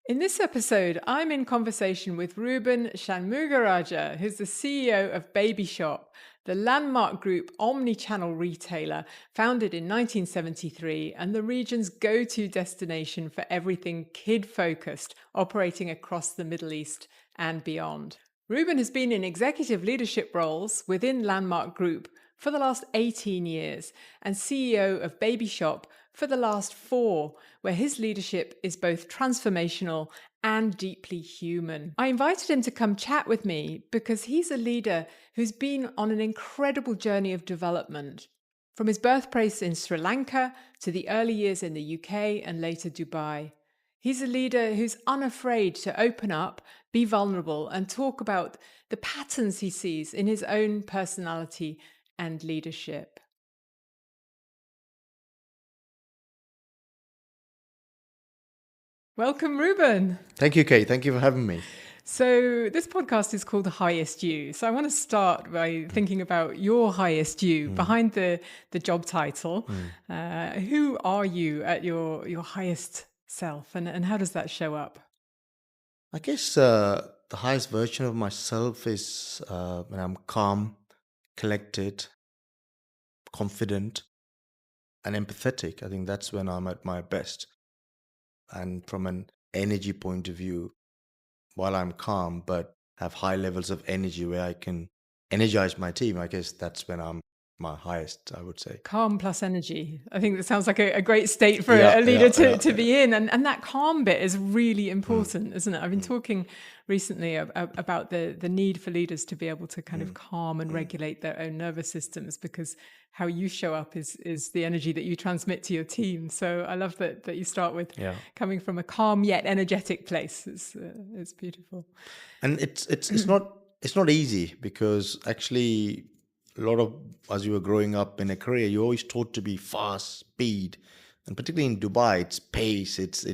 In this episode, I'm in conversation with Ruban Shanmugarajah, who's the CEO of Baby Shop, the landmark group omnichannel retailer founded in 1973 and the region's go-to destination for everything kid-focused, operating across the Middle East and beyond. Ruben has been in executive leadership roles within Landmark Group for the last 18 years and CEO of Baby Shop for the last 4, where his leadership is both transformational and deeply human. I invited him to come chat with me because he's a leader who's been on an incredible journey of development. From his birthplace in Sri Lanka to the early years in the UK and later Dubai. He's a leader who's unafraid to open up, be vulnerable, and talk about the patterns he sees in his own personality and leadership. Welcome, Ruben. Thank you, Kay. Thank you for having me. So this podcast is called The Highest You. So I want to start by thinking about your highest you behind the job title. Who are you at your highest self, and how does that show up? I guess the highest version of myself is when I'm calm, collected, confident, and empathetic. I think that's when I'm at my best. And from an energy point of view, while I'm calm but have high levels of energy where I can energize my team, I guess that's when I'm my highest, I would say. Calm plus energy. I think that sounds like a great state for Yeah, a leader yeah, to yeah. be in. And that calm bit is really Mm, important, isn't it? I've been mm, talking recently about the need for leaders to be able to kind of mm, calm and mm, regulate their own nervous systems, because how you show up is the energy that you transmit to your team. So I love that you start with yeah. coming from a calm yet energetic place. It's beautiful. And it's not easy because actually a lot of as you were growing up in a career, you're always taught to be fast, speed, and particularly in Dubai, it's pace, it's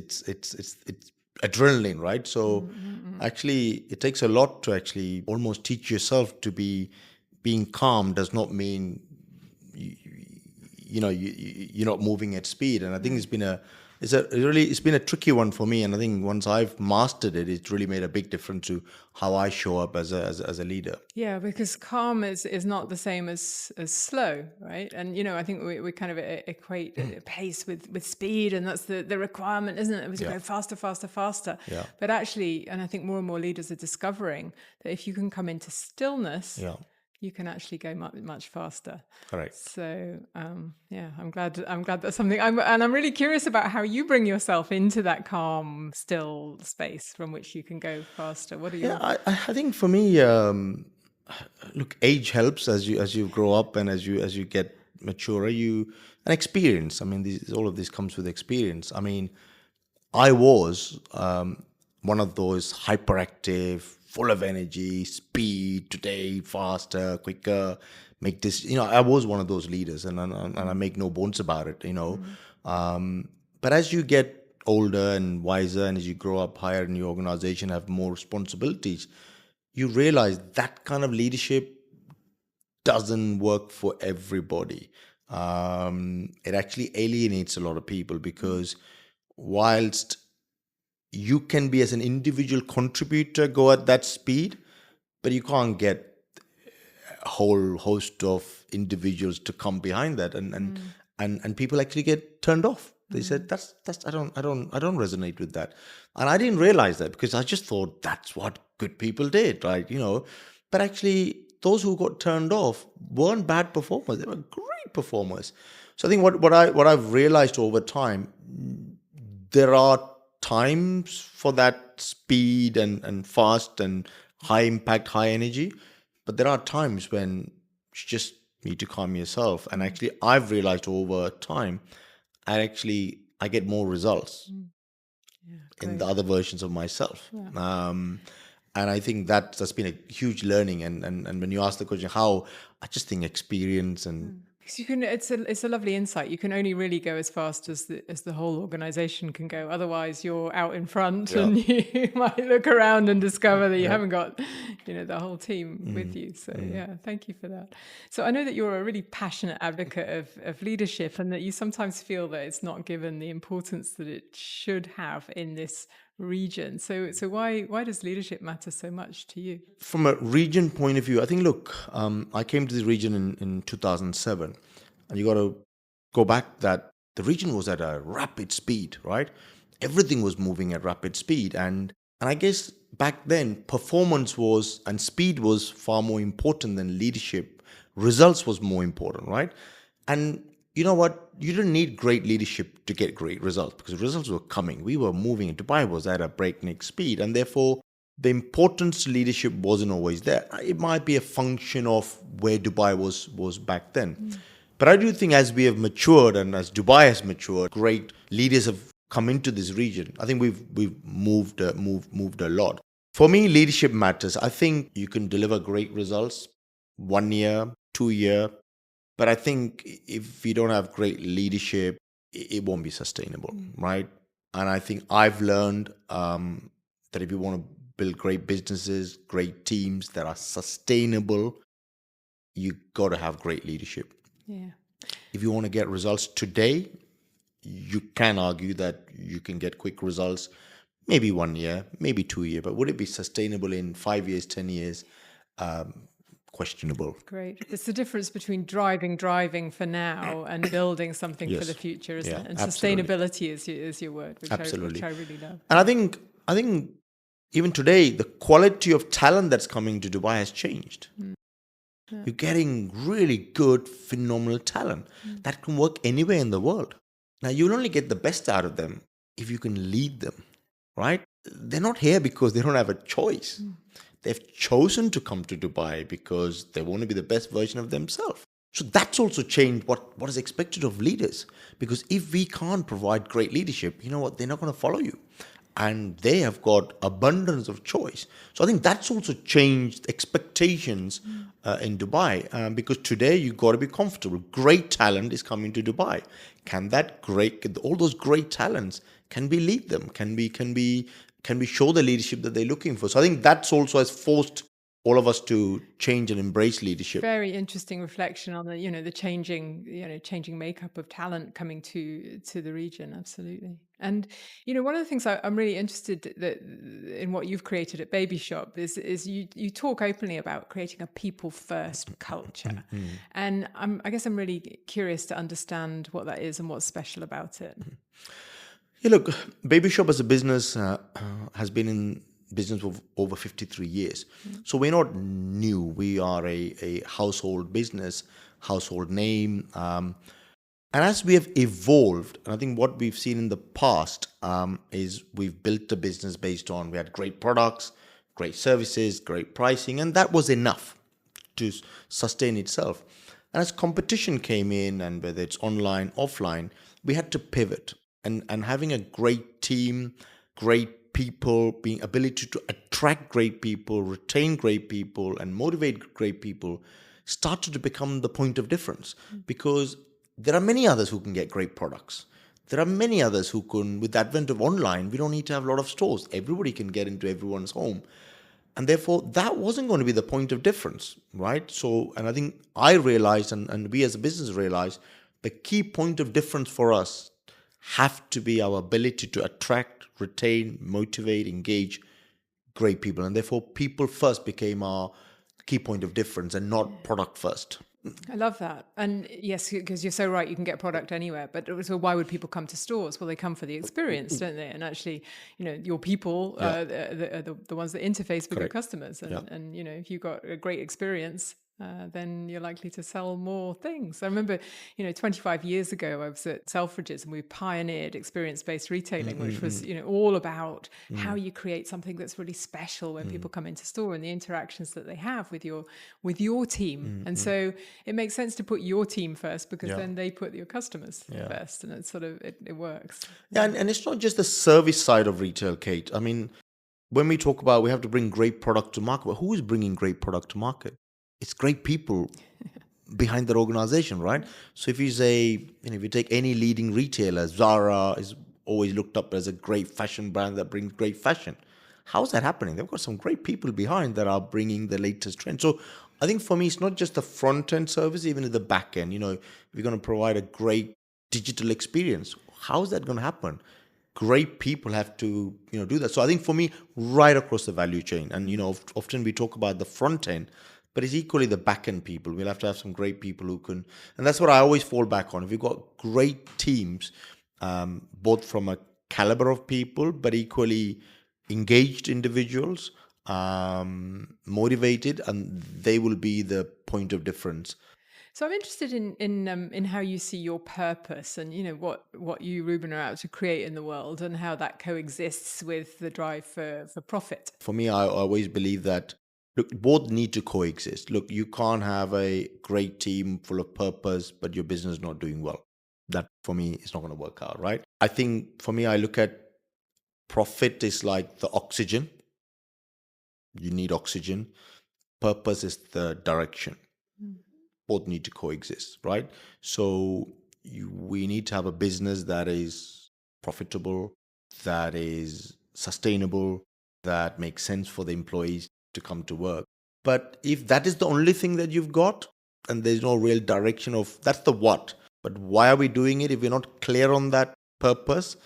adrenaline, right? So Mm-mm-mm. actually, it takes a lot to actually almost teach yourself to be being calm. Does not mean you, you're not moving at speed. And I think it's been a tricky one for me. And I think once I've mastered it, it's really made a big difference to how I show up as a leader. Yeah, because calm is not the same as slow, right? And I think we kind of equate pace with speed, and that's the requirement, isn't it? It was to Yeah, go faster, faster, faster. yeah, But actually, and I think more and more leaders are discovering that if you can come into stillness, yeah, you can actually go much faster. correct. So yeah, I'm glad that's something. And I'm really curious about how you bring yourself into that calm, still space from which you can go faster. What are Yeah, your I think for me, look, age helps as you grow up and as you get maturer. And experience. I mean, all of this comes with experience. I mean, I was one of those hyperactive, full of energy, speed, today, faster, quicker, make this. I was one of those leaders, and I make no bones about it. Mm. But as you get older and wiser, and as you grow up higher in your organization, have more responsibilities, you realize that kind of leadership doesn't work for everybody. It actually alienates a lot of people because whilst you can be as an individual contributor go at that speed, but you can't get a whole host of individuals to come behind that, and people actually get turned off. They said that's I don't resonate with that, and I didn't realize that because I just thought that's what good people did, right? But actually those who got turned off weren't bad performers; they were great performers. So I think what I've realized over time, there are times for that speed and fast and high impact, high energy, but there are times when you just need to calm yourself. And actually, I've realized over time, I get more results Mm. Yeah, in the great. other versions of myself. Yeah. And I think that's been a huge learning. And when you ask the question, how, I just think experience and Because you can, it's a lovely insight. You can only really go as fast as the whole organization can go. Otherwise, you're out in front, yeah, and you might look around and discover that you yeah, haven't got, the whole team with you. So yeah, thank you for that. So I know that you're a really passionate advocate of leadership, and that you sometimes feel that it's not given the importance that it should have in this region. So why does leadership matter so much to you? From a region point of view, I think, look, I came to the region in 2007, and you got to go back that the region was at a rapid speed, right? Everything was moving at rapid speed. And I guess back then, performance was and speed was far more important than leadership. Results was more important, right? And you know what? You didn't need great leadership to get great results because results were coming. We were moving, and Dubai was at a breakneck speed. And therefore, the importance to leadership wasn't always there. It might be a function of where Dubai was back then. But I do think as we have matured and as Dubai has matured, great leaders have come into this region. I think we've moved a lot. For me, leadership matters. I think you can deliver great results 1 year, 2 year, but I think if you don't have great leadership, it won't be sustainable, right? And I think I've learned that if you want to build great businesses, great teams that are sustainable, you got to have great leadership. Yeah. If you want to get results today, you can argue that you can get quick results, maybe 1 year, maybe 2 year, but would it be sustainable in 5 years, 10 years? Questionable. Great. It's the difference between driving for now and building something for Yes. the future, isn't Yeah, it? And absolutely. sustainability is your word, which Absolutely. I really love. And I think even today, the quality of talent that's coming to Dubai has changed. You're getting really good, phenomenal talent that can work anywhere in the world. Now, you'll only get the best out of them if you can lead them, right? They're not here because they don't have a choice. They've chosen to come to Dubai because they want to be the best version of themselves. So that's also changed what is expected of leaders. Because if we can't provide great leadership, you know what? They're not going to follow you. And they have got abundance of choice. So I think that's also changed expectations in Dubai. Because today you got to be comfortable. Great talent is coming to Dubai. Can all those great talents, can we lead them? Can we show the leadership that they're looking for? So I think that's also has forced all of us to change and embrace leadership. Very interesting reflection on the changing makeup of talent coming to the region. Absolutely. And one of the things I'm really interested in what you've created at Baby Shop is you talk openly about creating a people first culture, and I guess I'm really curious to understand what that is and what's special about it. Yeah, look, Baby Shop as a business has been in business for over 53 years. So we're not new. We are a household business, household name. And as we have evolved, and I think what we've seen in the past is we've built a business based on, we had great products, great services, great pricing, and that was enough to sustain itself. And as competition came in, and whether it's online, offline, we had to pivot. And having a great team, great people, being ability to attract great people, retain great people, and motivate great people started to become the point of difference. Because there are many others who can get great products. There are many others who can, with the advent of online, we don't need to have a lot of stores. Everybody can get into everyone's home. And therefore, that wasn't going to be the point of difference, right? So, and I think I realized, and we as a business realized, the key point of difference for us have to be our ability to attract, retain, motivate, engage great people. And therefore, people first became our key point of difference and not product first. I love that. And yes, because you're so right, you can get product anywhere. But so why would people come to stores? Well, they come for the experience, don't they? And actually, your people are the ones that interface with your customers. And if you've got a great experience, then you're likely to sell more things. I remember, 25 years ago, I was at Selfridges and we pioneered experience-based retailing, which was, all about how you create something that's really special when people come into store and the interactions that they have with your team. And so it makes sense to put your team first because then they put your customers first, and it's sort of, it works. Yeah, and it's not just the service side of retail, Kate. I mean, when we talk about we have to bring great product to market, but who is bringing great product to market? It's great people behind their organization, right? So if you say, if you take any leading retailer, Zara is always looked up as a great fashion brand that brings great fashion. How's that happening? They've got some great people behind that are bringing the latest trend. So I think for me, it's not just the front end service, even at the back end. If you're going to provide a great digital experience, how's that going to happen? great people have to, do that. So I think for me, right across the value chain, and often we talk about the front end, but it's equally the back end people. We'll have to have some great people who can, and that's what I always fall back on. If we've got great teams, both from a caliber of people, but equally engaged individuals, motivated, and they will be the point of difference. So I'm interested in how you see your purpose and what you, Ruben, are out to create in the world and how that coexists with the drive for profit. For me, I always believe that, look, both need to coexist. Look, you can't have a great team full of purpose, but your business not doing well. That for me is not going to work out, right? I think for me, I look at profit is like the oxygen. You need oxygen. Purpose is the direction. Both need to coexist, right? So we need to have a business that is profitable, that is sustainable, that makes sense for the employees to come to work. But if that is the only thing that you've got, and there's no real direction of, that's the what. But why are we doing it if we're not clear on that purpose?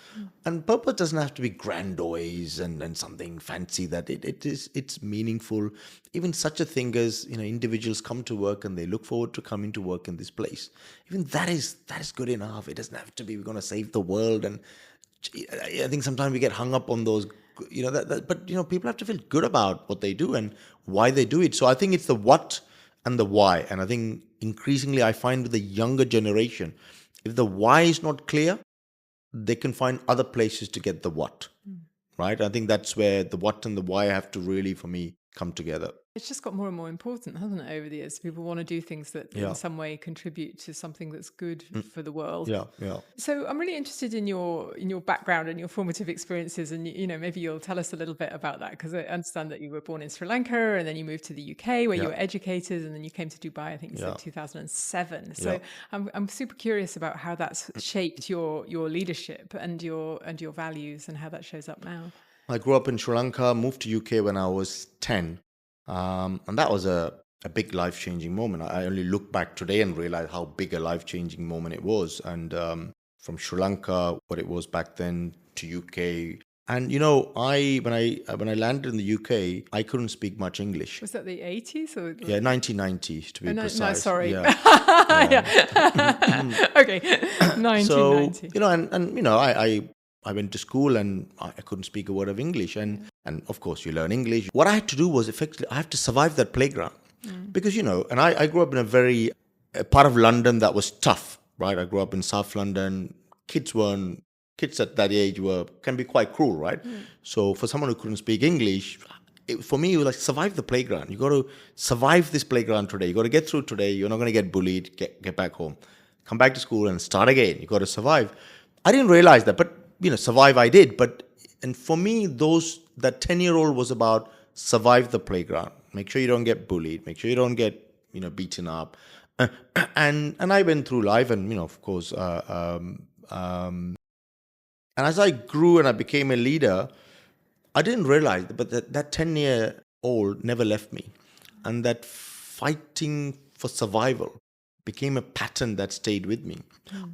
And purpose doesn't have to be grandiose and something fancy. That it's meaningful. Even such a thing as, individuals come to work and they look forward to coming to work in this place. Even that is good enough. It doesn't have to be we're going to save the world. And I think sometimes we get hung up on those, but people have to feel good about what they do and why they do it. So I think it's the what and the why. And I think increasingly I find with the younger generation, if the why is not clear, they can find other places to get the what, right? I think that's where the what and the why have to really, for me, come together. It's just got more and more important, hasn't it, over the years? People want to do things that in some way contribute to something that's good for the world. Yeah. So I'm really interested in your background and your formative experiences, and maybe you'll tell us a little bit about that, because I understand that you were born in Sri Lanka and then you moved to the UK where you were educated, and then you came to Dubai, I think you said 2007. So I'm super curious about how that's shaped your leadership and your values and how that shows up now. I grew up in Sri Lanka, moved to UK when I was 10. And that was a big life-changing moment. I only look back today and realize how big a life-changing moment it was. And from Sri Lanka, what it was back then, to UK. And when I landed in the UK, I couldn't speak much English. Was that the 80s or? Yeah, 1990 to be precise. No, sorry. Yeah. Okay, 1990. So I went to school and I couldn't speak a word of English. And of course, you learn English. What I had to do was effectively, I have to survive that playground. Because, and I grew up in a part of London that was tough, right? I grew up in South London. Kids at that age can be quite cruel, right? So for someone who couldn't speak English, for me, it was like, survive the playground. You got to survive this playground today. You got to get through today. You're not going to get bullied. Get back home. Come back to school and start again. You got to survive. I didn't realize that, but survive I did. And for me, that 10-year-old was about survive the playground. Make sure you don't get bullied. Make sure you don't get, beaten up. And I went through life and, of course, and as I grew and I became a leader, I didn't realize but that 10-year-old never left me. And that fighting for survival became a pattern that stayed with me.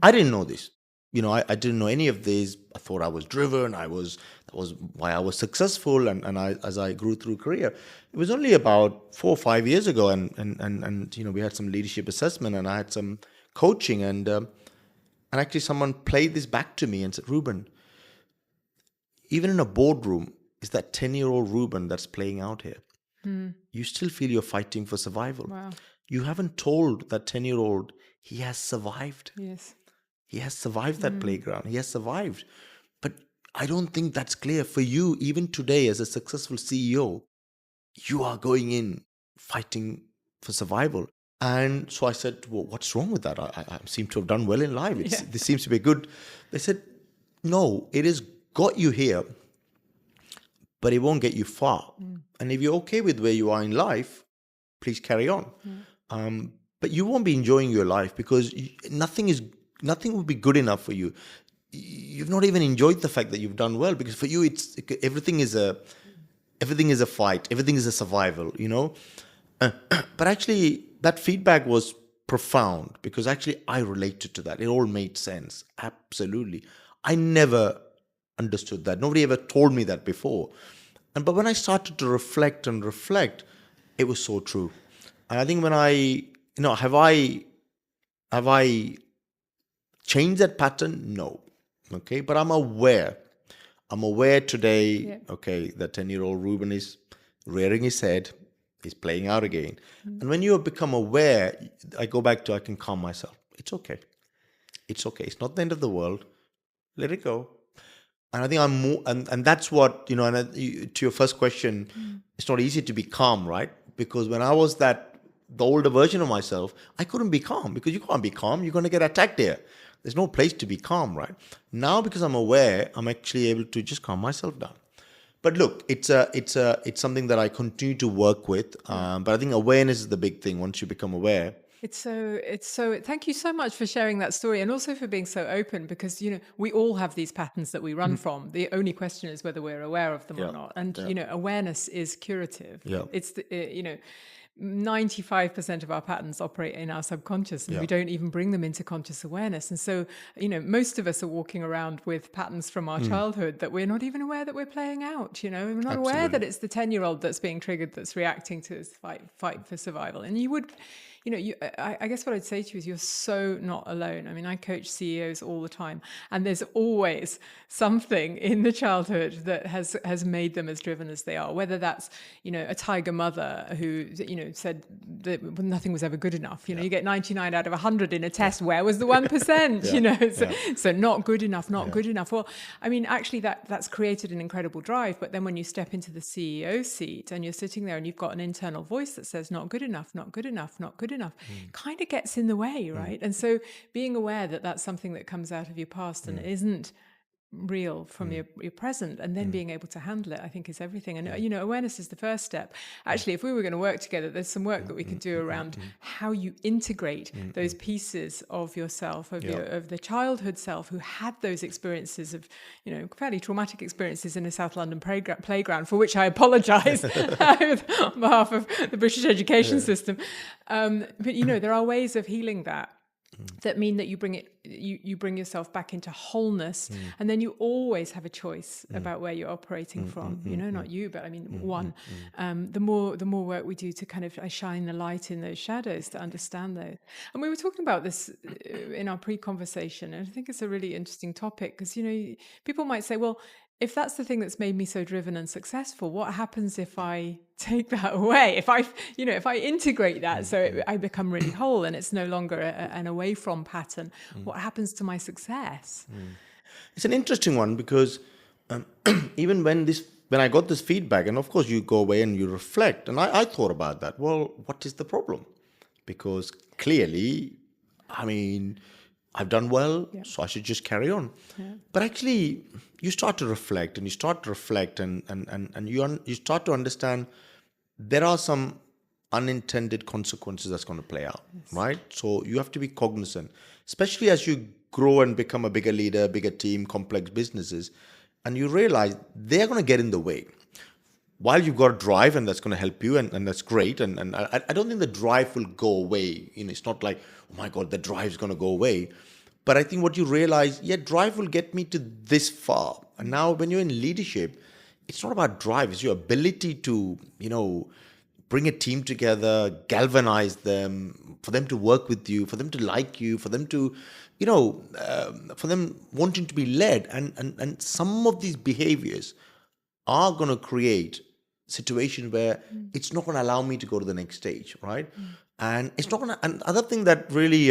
I didn't know this. I didn't know any of this. I thought I was driven. That was why I was successful. And as I grew through career, it was only about 4 or 5 years ago. And we had some leadership assessment and I had some coaching. And actually someone played this back to me and said, Ruben, even in a boardroom, is that 10-year-old Ruben that's playing out here. You still feel you're fighting for survival. Wow. You haven't told that 10-year-old he has survived. Yes. He has survived that playground. He has survived. But I don't think that's clear for you. Even today, as a successful CEO, you are going in fighting for survival. And so I said, well, what's wrong with that? I seem to have done well in life. This seems to be good. They said, no, it has got you here, but it won't get you far. And if you're okay with where you are in life, please carry on. But you won't be enjoying your life because nothing will be good enough for you. You've not even enjoyed the fact that you've done well, because for you, everything is a fight. Everything is a survival, But actually, that feedback was profound because actually I related to that. It all made sense. Absolutely. I never understood that. Nobody ever told me that before. But when I started to reflect and reflect, it was so true. And I think when have I changed that pattern? No. Okay. But I'm aware. I'm aware today, Yeah. okay, that 10-year-old Ruben is rearing his head, he's playing out again. And when you have become aware, I go back to I can calm myself. It's okay. It's okay. It's not the end of the world. Let it go. And I think I'm more, and that's what, to your first question, it's not easy to be calm, right? Because when I was the older version of myself, I couldn't be calm because you can't be calm. You're going to get attacked there. There's no place to be calm, right? Now, because I'm aware, I'm actually able to just calm myself down. But look, it's something that I continue to work with. But I think awareness is the big thing. Once you become aware, It's so, thank you so much for sharing that story and also for being so open because, we all have these patterns that we run from. The only question is whether we're aware of them or Yeah. not. And, Yeah. awareness is curative. Yeah. It's, 95% of our patterns operate in our subconscious and we don't even bring them into conscious awareness. And so, most of us are walking around with patterns from our childhood that we're not even aware that we're playing out. We're not aware Absolutely. that it's the 10-year-old that's being triggered, that's reacting to this fight for survival. And you would, I guess what I'd say to you is you're so not alone. I mean, I coach CEOs all the time, and there's always something in the childhood that has made them as driven as they are, whether that's, a tiger mother who, said that nothing was ever good enough. You get 99 out of 100 in a test. Where was the 1%? So not good enough, not good enough. Well, I mean, actually that's created an incredible drive. But then when you step into the CEO seat and you're sitting there and you've got an internal voice that says not good enough, not good enough, not good enough, kind of gets in the way, right? And so being aware that that's something that comes out of your past and isn't real from your present, and then being able to handle it, I think is everything. And awareness is the first step. Actually, if we were going to work together, there's some work that we could do around how you integrate those pieces of yourself, of the childhood self who had those experiences of fairly traumatic experiences in a South London playground, for which I apologize on behalf of the British education system. But there are ways of healing that mean that you bring yourself back into wholeness, and then you always have a choice about where you're operating from. Not you, but I mean one. The more work we do to kind of shine the light in those shadows to understand those. And we were talking about this in our pre-conversation, and I think it's a really interesting topic because people might say, well, if that's the thing that's made me so driven and successful, what happens if I take that away? If I integrate that so I become really whole and it's no longer an away from pattern, what happens to my success? It's an interesting one because even when I got this feedback, and of course you go away and you reflect, and I thought about that. Well, what is the problem? Because clearly, I mean, I've done well, so I should just carry on. Yeah. But actually, you start to reflect, and you start you start to understand there are some unintended consequences that's going to play out, right? So you have to be cognizant, especially as you grow and become a bigger leader, bigger team, complex businesses, and you realize they're going to get in the way. While you've got a drive, and that's going to help you, and that's great, and I don't think the drive will go away. It's not like, oh my God, the drive's going to go away. But I think what you realize, drive will get me to this far. And now when you're in leadership, it's not about drive, it's your ability to, bring a team together, galvanize them, for them to work with you, for them to like you, for them to, for them wanting to be led. And some of these behaviors are going to create situations where it's not going to allow me to go to the next stage, right? And it's not going to. And other thing that really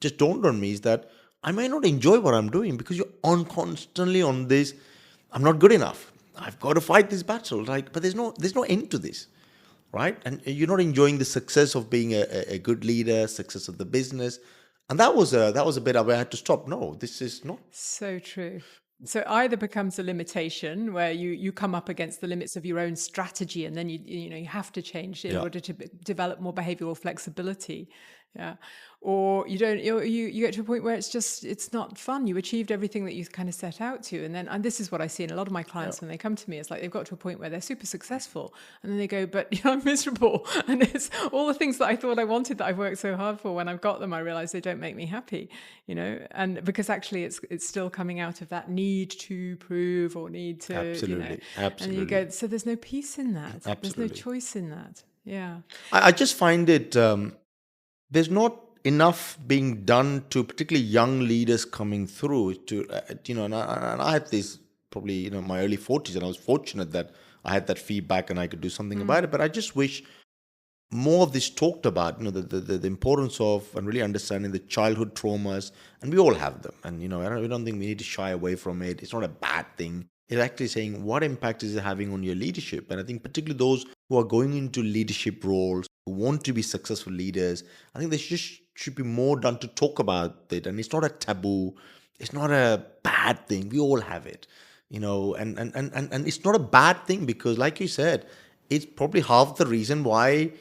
just dawned on me is that I may not enjoy what I'm doing because you're constantly on this. I'm not good enough. I've got to fight this battle, right? But there's no end to this, right? And you're not enjoying the success of being a good leader, success of the business. And that was a bit where I had to stop. No, this is not. So true. So either becomes a limitation where you come up against the limits of your own strategy, and then you have to change in order to develop more behavioral flexibility, Yeah. Or you don't, you get to a point where it's not fun. You achieved everything that you kind of set out to. And this is what I see in a lot of my clients when they come to me. It's like they've got to a point where they're super successful and then they go, but I'm miserable. And it's all the things that I thought I wanted that I've worked so hard for. When I've got them, I realize they don't make me happy, and because actually it's still coming out of that need to prove or need to, Absolutely. and you go, so there's no peace in that. There's no Absolutely. choice in that. Yeah. I just find it, there's not enough being done to particularly young leaders coming through to, and I had this probably, my early 40s, and I was fortunate that I had that feedback and I could do something about it. But I just wish more of this talked about, the importance of and really understanding the childhood traumas, and we all have them. And, we don't think we need to shy away from it. It's not a bad thing. It's actually saying what impact is it having on your leadership. And I think particularly those who are going into leadership roles, who want to be successful leaders, I think there should be more done to talk about it. And it's not a taboo. It's not a bad thing. We all have it, and it's not a bad thing because, like you said, it's probably half the reason why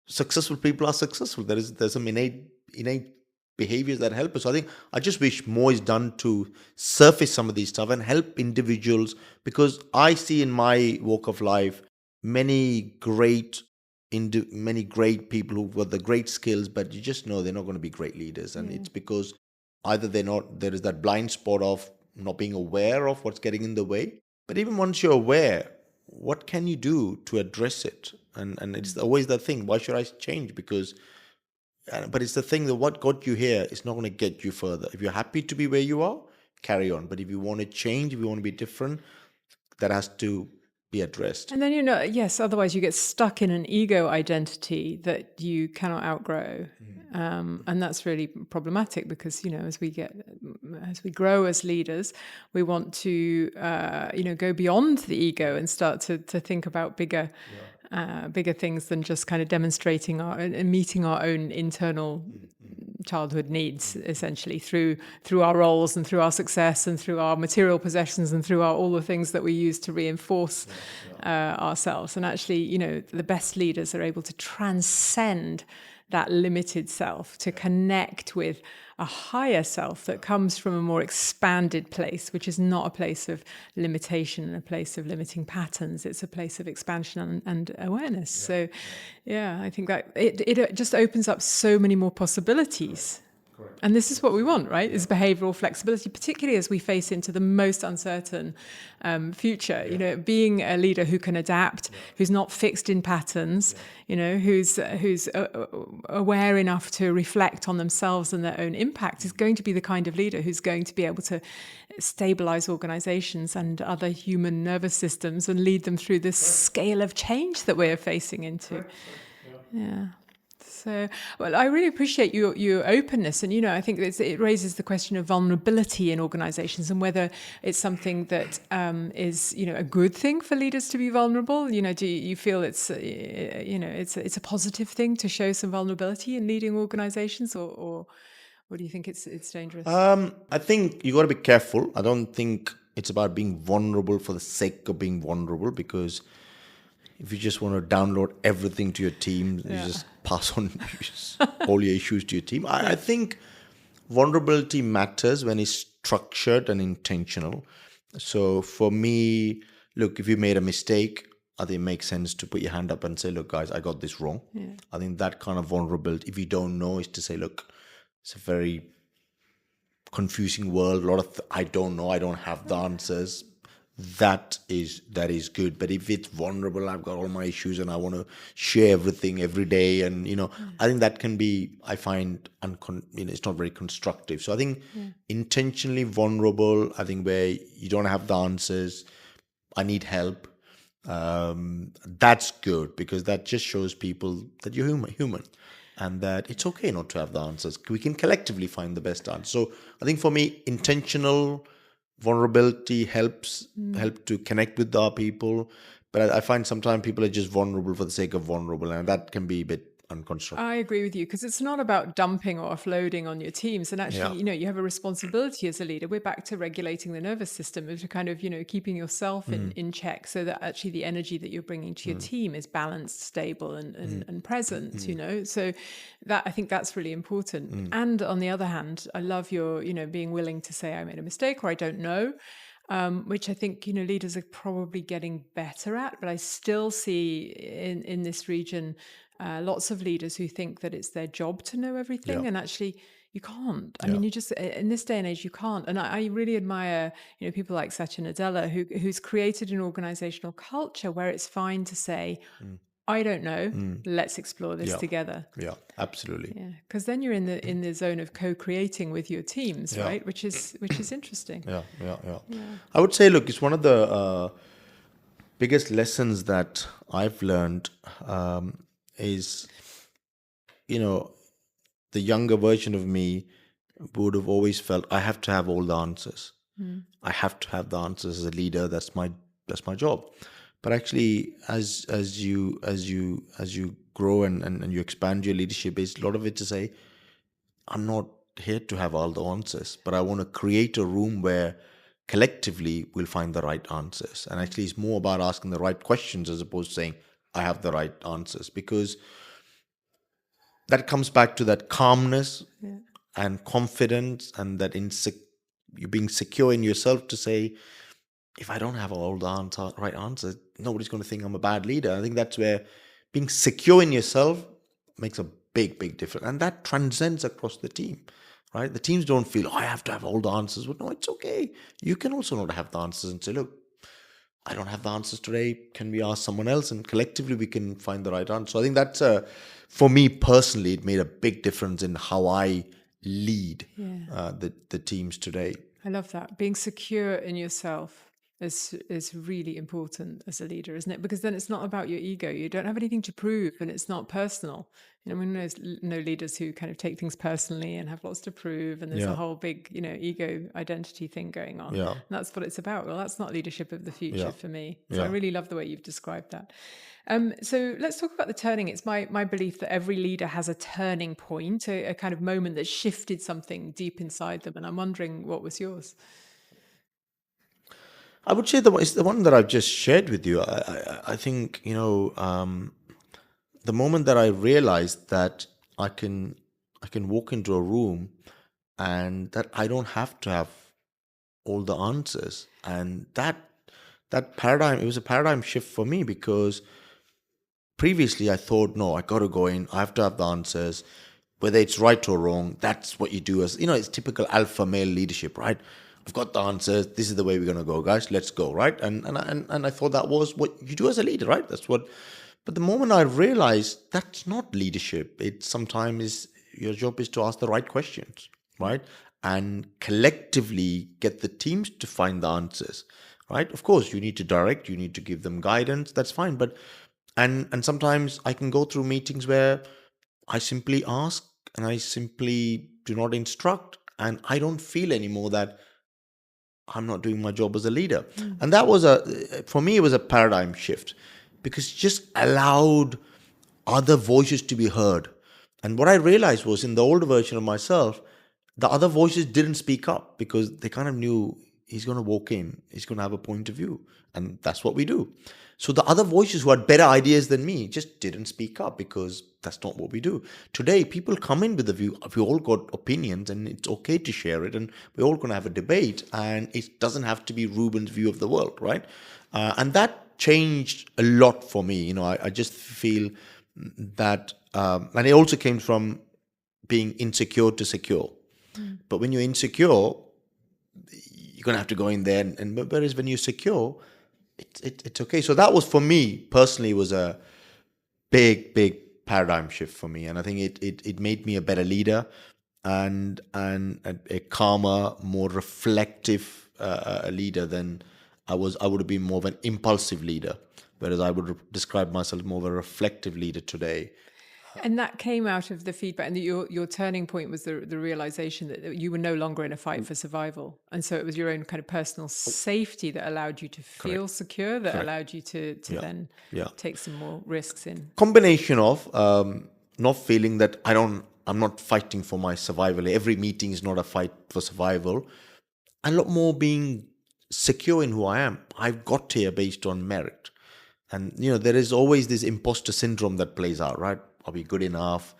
successful people are successful. There's some innate behaviors that help us. So I just wish more is done to surface some of these stuff and help individuals, because I see in my walk of life many great people who've got the great skills, but you just know they're not going to be great leaders. And it's because either there is that blind spot of not being aware of what's getting in the way. But even once you're aware, what can you do to address it? And it's always that thing, why should I change? But it's the thing that what got you here is not going to get you further. If you're happy to be where you are, carry on. But if you want to change, if you want to be different, that has to be addressed. And then, yes, otherwise you get stuck in an ego identity that you cannot outgrow. And that's really problematic because, as we grow as leaders, we want to, go beyond the ego and start to think about bigger things than just kind of demonstrating and meeting our own internal childhood needs, essentially through our roles and through our success and through our material possessions and through all the things that we use to reinforce ourselves. And actually, the best leaders are able to transcend that limited self, to connect with a higher self that comes from a more expanded place, which is not a place of limitation and a place of limiting patterns. It's a place of expansion and awareness. So, I think that it just opens up so many more possibilities. Correct. And this is what we want, right? Is behavioral flexibility, particularly as we face into the most uncertain future. Being a leader who can adapt, who's not fixed in patterns, who's aware enough to reflect on themselves and their own impact, is going to be the kind of leader who's going to be able to stabilize organizations and other human nervous systems and lead them through this scale of change that we're facing into. Yeah. So, well, I really appreciate your openness, and I think it raises the question of vulnerability in organisations and whether it's something that is a good thing for leaders to be vulnerable. Do you feel it's a positive thing to show some vulnerability in leading organisations, or do you think it's dangerous? I think you got to be careful. I don't think it's about being vulnerable for the sake of being vulnerable, because if you just want to download everything to your team, you just pass on all your issues to your team. I think vulnerability matters when it's structured and intentional. So for me, look, if you made a mistake, I think it makes sense to put your hand up and say, look, guys, I got this wrong. Yeah. I think that kind of vulnerability, if you don't know, is to say, look, it's a very confusing world. A lot of I don't know. I don't have the answers. That is good. But if it's vulnerable, I've got all my issues and I want to share everything every day, and I think that can be, I find it's not very constructive. So I think intentionally vulnerable, I think where you don't have the answers, I need help, that's good, because that just shows people that you're human and that it's okay not to have the answers. We can collectively find the best answer. So I think for me, intentional vulnerability help to connect with our people. But I find sometimes people are just vulnerable for the sake of vulnerable, and that can be a bit and constructive. I agree with you, because it's not about dumping or offloading on your teams. And actually, Yeah. you have a responsibility as a leader. We're back to regulating the nervous system, of kind of, keeping yourself in check, so that actually the energy that you're bringing to your team is balanced, stable, and present, So that, I think that's really important. And on the other hand, I love your, being willing to say, I made a mistake, or I don't know. Which I think leaders are probably getting better at, but I still see in this region lots of leaders who think that it's their job to know everything, Yeah. and actually you can't. I Yeah. mean, you just, in this day and age, you can't. And I really admire people like Satya Nadella, who's created an organizational culture where it's fine to say, I don't know, let's explore this Yeah. together. Yeah. Absolutely. Yeah, because then you're in the zone of co-creating with your teams, Yeah. right? Which is interesting. Yeah. I would say, look, it's one of the biggest lessons that I've learned is, the younger version of me would have always felt I have to have all the answers. I have to have the answers as a leader. That's my job. But actually, as you grow and you expand your leadership, is a lot of it to say, I'm not here to have all the answers, but I want to create a room where collectively we'll find the right answers. And actually, it's more about asking the right questions as opposed to saying, I have the right answers, because that comes back to that calmness and confidence, and that you being secure in yourself to say, if I don't have all the right answers, nobody's going to think I'm a bad leader. I think that's where being secure in yourself makes a big difference. And that transcends across the team, right? The teams don't feel, I have to have all the answers. Well, no, it's okay. You can also not have the answers and say, look, I don't have the answers today. Can we ask someone else? And collectively we can find the right answer. So I think that's, for me personally, it made a big difference in how I lead the teams today. I love that. Being secure in yourself is really important as a leader, isn't it? Because then it's not about your ego. You don't have anything to prove, and it's not personal. We know leaders who kind of take things personally and have lots to prove, and there's a whole big, ego identity thing going on. Yeah. And that's what it's about. Well, that's not leadership of the future for me. So Yeah. I really love the way you've described that. So let's talk about the turning. It's my belief that every leader has a turning point, a kind of moment that shifted something deep inside them. And I'm wondering, what was yours? I would say it's the one that I've just shared with you. I think, the moment that I realized that I can walk into a room and that I don't have to have all the answers, and that paradigm, it was a paradigm shift for me, because previously I thought, no, I got to go in, I have to have the answers, whether it's right or wrong. That's what you do as, it's typical alpha male leadership, right? I've got the answers. This is the way we're going to go, guys. Let's go, right? And I thought that was what you do as a leader, right? That's what. But the moment I realized that's not leadership, it sometimes your job is to ask the right questions, right? And collectively get the teams to find the answers, right? Of course, you need to direct, you need to give them guidance. That's fine, but and sometimes I can go through meetings where I simply ask and I simply do not instruct, and I don't feel anymore that I'm not doing my job as a leader. And that was for me, it was a paradigm shift, because it just allowed other voices to be heard. And what I realized was, in the older version of myself, the other voices didn't speak up because they kind of knew he's going to walk in, he's going to have a point of view. And that's what we do. So the other voices who had better ideas than me just didn't speak up, because that's not what we do. Today, people come in with a view. We all got opinions, and it's okay to share it. And we're all going to have a debate. And it doesn't have to be Ruben's view of the world, right? And that changed a lot for me. I just feel that, and it also came from being insecure to secure. But when you're insecure, you're going to have to go in there. And whereas when you're secure, it's okay. So that was, for me personally, was a big paradigm shift for me, and I think it made me a better leader and a calmer, more reflective leader than I was. I would have been more of an impulsive leader, whereas I would describe myself more of a reflective leader today. And that came out of the feedback, and that your turning point was the realization that you were no longer in a fight for survival. And so it was your own kind of personal safety that allowed you to feel secure, that allowed you to then take some more risks in. Combination of, not feeling that I'm not fighting for my survival. Every meeting is not a fight for survival. And a lot more being secure in who I am. I've got here based on merit. And, there is always this imposter syndrome that plays out, right? Are we good enough?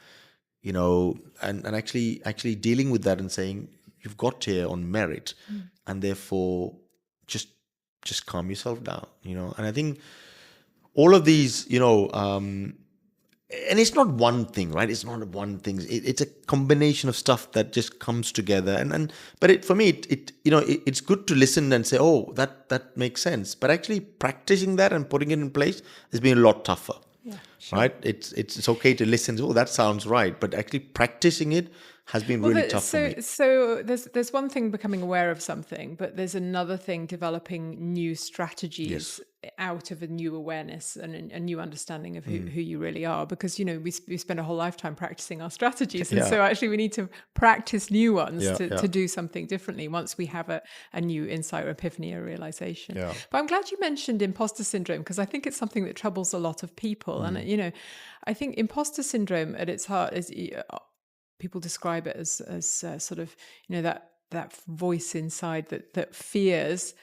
And actually dealing with that and saying, you've got here on merit, and therefore just calm yourself down, And I think all of these, and it's not one thing, right? It's not one thing. It's a combination of stuff that just comes together. But for me, it's good to listen and say, oh, that makes sense. But actually practicing that and putting it in place has been a lot tougher. Yeah, sure. Right? It's okay to listen. Oh, that sounds right. But actually practicing it has been really tough for me. So there's one thing becoming aware of something, but there's another thing developing new strategies out of a new awareness and a new understanding of who you really are. Because, we spend a whole lifetime practicing our strategies. And so actually we need to practice new ones to do something differently once we have a new insight or epiphany or realization. Yeah. But I'm glad you mentioned imposter syndrome, because I think it's something that troubles a lot of people. And, I think imposter syndrome at its heart is... people describe it as sort of, that voice inside that fears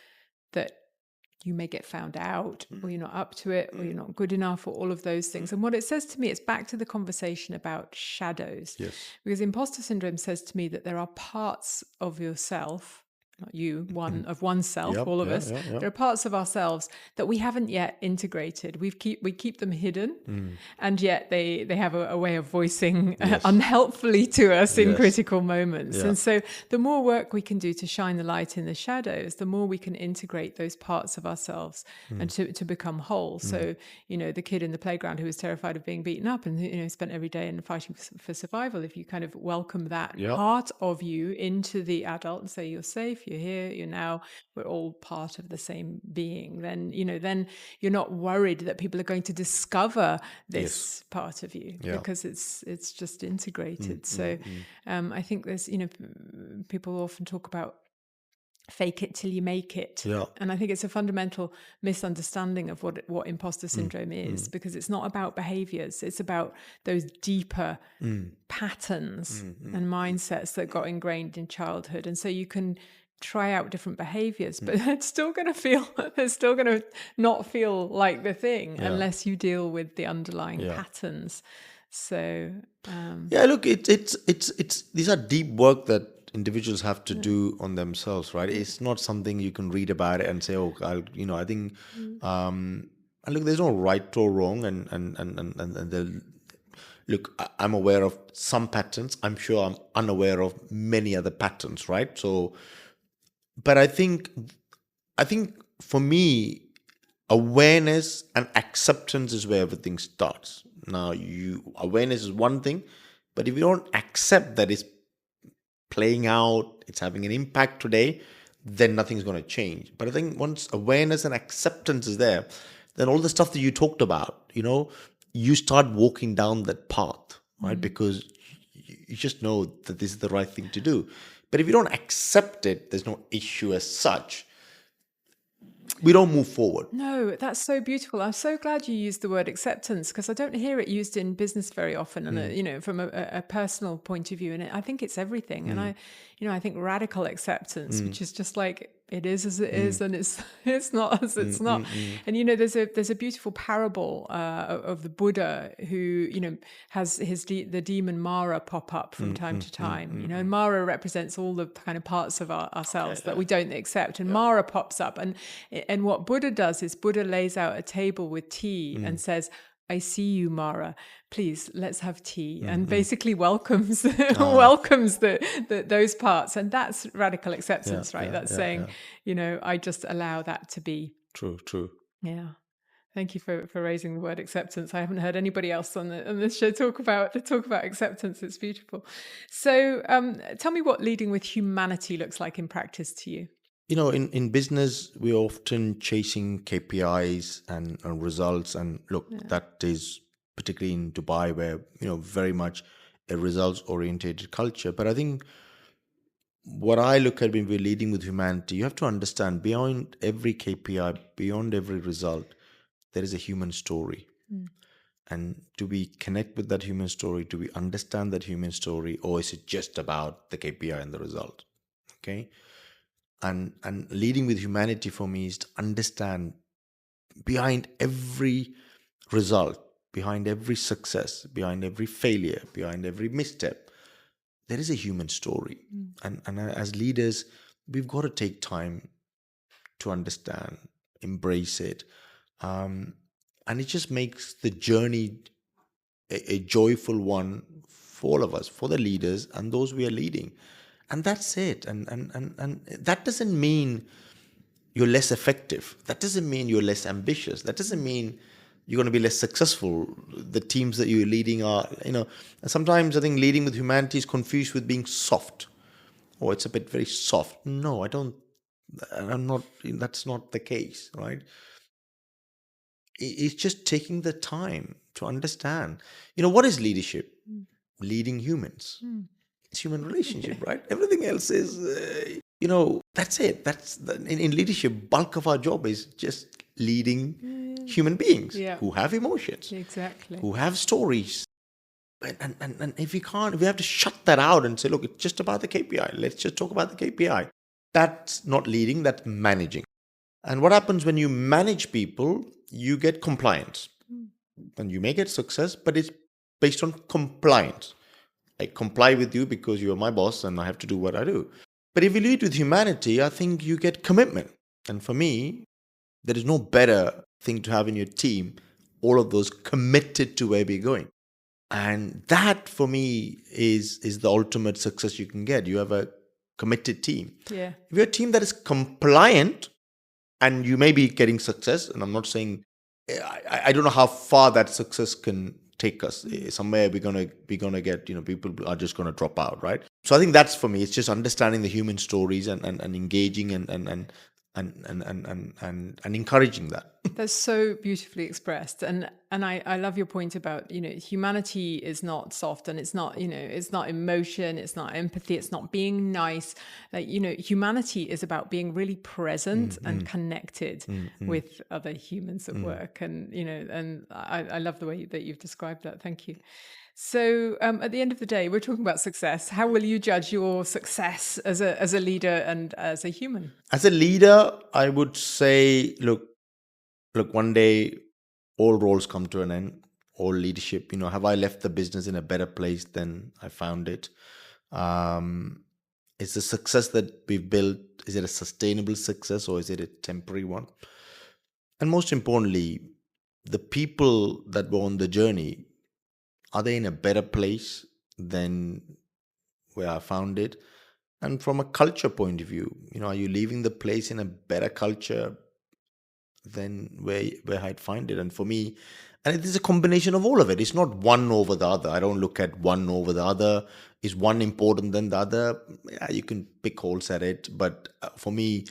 that you may get found out, or you're not up to it, or you're not good enough, or all of those things. And what it says to me, it's back to the conversation about shadows. Yes. Because imposter syndrome says to me that there are parts of yourself, not you, one of oneself, all of us. There are parts of ourselves that we haven't yet integrated. We keep them hidden, and yet they have a way of voicing unhelpfully to us in critical moments. And so the more work we can do to shine the light in the shadows, the more we can integrate those parts of ourselves and to become whole. So, the kid in the playground who was terrified of being beaten up and, spent every day in fighting for survival, if you kind of welcome that part of you into the adult and say, you're safe, you're here, you're now, we're all part of the same being, then you're not worried that people are going to discover this part of you because it's just integrated. I think there's, people often talk about fake it till you make it. And I think it's a fundamental misunderstanding of what imposter syndrome is, because it's not about behaviors, it's about those deeper patterns and mindsets that got ingrained in childhood. And so you can try out different behaviors, but it's still going to not feel like the thing unless you deal with the underlying patterns. So look, it's these are deep work that individuals have to do on themselves, right? It's not something you can read about it and say, oh, I think and look, there's no right or wrong, and look, I'm aware of some patterns. I'm sure I'm unaware of many other patterns, right? So but I think for me, awareness and acceptance is where everything starts. Now, awareness is one thing, but if you don't accept that it's playing out, it's having an impact today, then nothing's going to change. But I think once awareness and acceptance is there, then all the stuff that you talked about, you start walking down that path, right? Because you just know that this is the right thing to do. But if you don't accept it, there's no issue as such. We don't move forward. No, that's so beautiful. I'm so glad you used the word acceptance, because I don't hear it used in business very often, and from a personal point of view. And I think it's everything. And I think radical acceptance, which is just like it is as it is, and it's not as it's not. And there's a beautiful parable of the Buddha who has the demon Mara pop up from time to time. And Mara represents all the kind of parts of ourselves that we don't accept, and Mara pops up. And what Buddha does is Buddha lays out a table with tea and says, I see you, Mara. Please, let's have tea. And basically welcomes those parts. And that's radical acceptance, right? That's saying, I just allow that to be. True. Yeah. Thank you for raising the word acceptance. I haven't heard anybody else on this show talk about acceptance. It's beautiful. So tell me what leading with humanity looks like in practice to you. In business, we're often chasing KPIs and results. And look, that is particularly in Dubai, where, very much a results-oriented culture. But I think what I look at when we're leading with humanity, you have to understand beyond every KPI, beyond every result, there is a human story. And do we connect with that human story? Do we understand that human story? Or is it just about the KPI and the result? Okay. And leading with humanity for me is to understand behind every result, behind every success, behind every failure, behind every misstep, there is a human story. And as leaders, we've got to take time to understand, embrace it. Um, and it just makes the journey a joyful one for all of us, for the leaders and those we are leading. And that's it. And that doesn't mean you're less effective. That doesn't mean you're less ambitious. That doesn't mean you're going to be less successful. The teams that you're leading are, sometimes I think leading with humanity is confused with being soft. Or it's a bit very soft. No, I'm not, that's not the case, right? It's just taking the time to understand, what is leadership? Leading humans. It's human relationship, right? Everything else is, that's it. In leadership, bulk of our job is just leading human beings who have emotions, Exactly. who have stories. And if we have to shut that out and say, look, it's just about the KPI. Let's just talk about the KPI. That's not leading, that's managing. And what happens when you manage people, you get compliance. And you may get success, but it's based on compliance. I comply with you because you are my boss and I have to do what I do. But if you lead with humanity, I think you get commitment. And for me, there is no better thing to have in your team, all of those committed to where we're going. And that for me is the ultimate success you can get. You have a committed team. Yeah. If you're a team that is compliant, and you may be getting success, and I'm not saying, I don't know how far that success can take us. Somewhere we're gonna get, people are just gonna drop out, right? So I think that's for me. It's just understanding the human stories and engaging and encouraging that. That's so beautifully expressed. And I love your point about, humanity is not soft, and it's not, it's not emotion, it's not empathy, it's not being nice. Like, humanity is about being really present and connected with other humans at work. And, and I love the way that you've described that. Thank you. So at the end of the day, we're talking about success. How will you judge your success as a leader and as a human? As a leader, I would say, look, one day all roles come to an end, all leadership. Have I left the business in a better place than I found it? Is the success that we've built, is it a sustainable success or is it a temporary one? And most importantly, the people that were on the journey, are they in a better place than where I found it? And from a culture point of view, are you leaving the place in a better culture than where I'd find it? And for me, and it is a combination of all of it. It's not one over the other. I don't look at one over the other. Is one important than the other? Yeah, you can pick holes at it, but for me,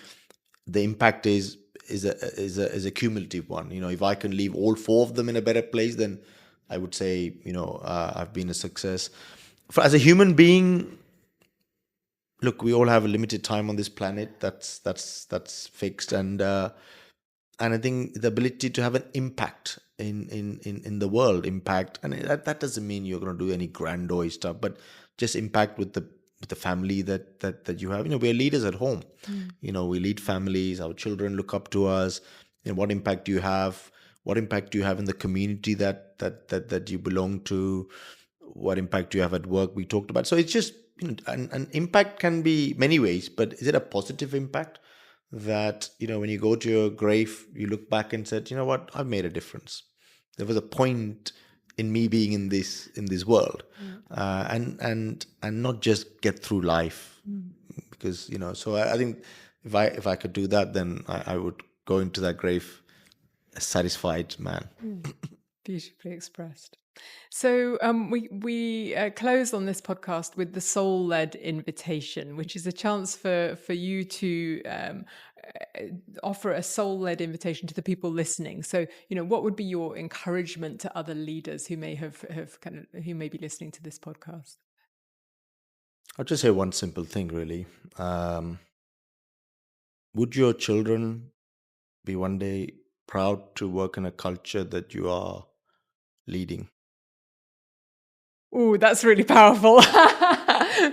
the impact is a cumulative one. If I can leave all four of them in a better place, then I would say I've been a success. As a human being, look, we all have a limited time on this planet. That's fixed, and I think the ability to have an impact in the world, impact, and that doesn't mean you're going to do any grandiose stuff, but just impact with the family that you have. We're leaders at home. We lead families. Our children look up to us. What impact do you have? What impact do you have in the community that you belong to? What impact do you have at work? We talked about. So it's just, an impact can be many ways, but is it a positive impact? That when you go to your grave, you look back and said, what, I've made a difference. There was a point in me being in this world, and not just get through life, because so I think if I could do that, then I would go into that grave a satisfied man. Beautifully expressed. So we close on this podcast with the soul-led invitation, which is a chance for you to offer a soul-led invitation to the people listening. So what would be your encouragement to other leaders who may have who may be listening to this podcast? I'll just say one simple thing, really. Would your children be one day proud to work in a culture that you are leading. Oh, that's really powerful.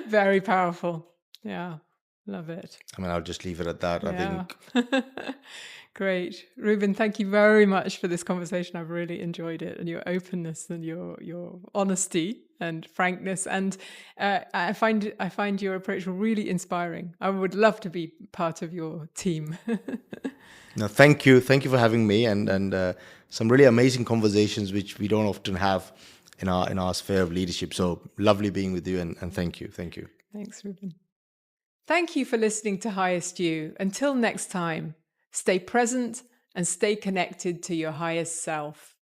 Very powerful. Yeah, love it. I mean, I'll just leave it at that. I Yeah. think, Great. Ruben, thank you very much for this conversation. I've really enjoyed it, and your openness and your honesty and frankness. And I find your approach really inspiring. I would love to be part of your team. no, thank you. Thank you for having me, and some really amazing conversations which we don't often have in our sphere of leadership. So lovely being with you, and thank you. Thank you. Thanks, Ruben. Thank you for listening to Highest You. Until next time, stay present and stay connected to your highest self.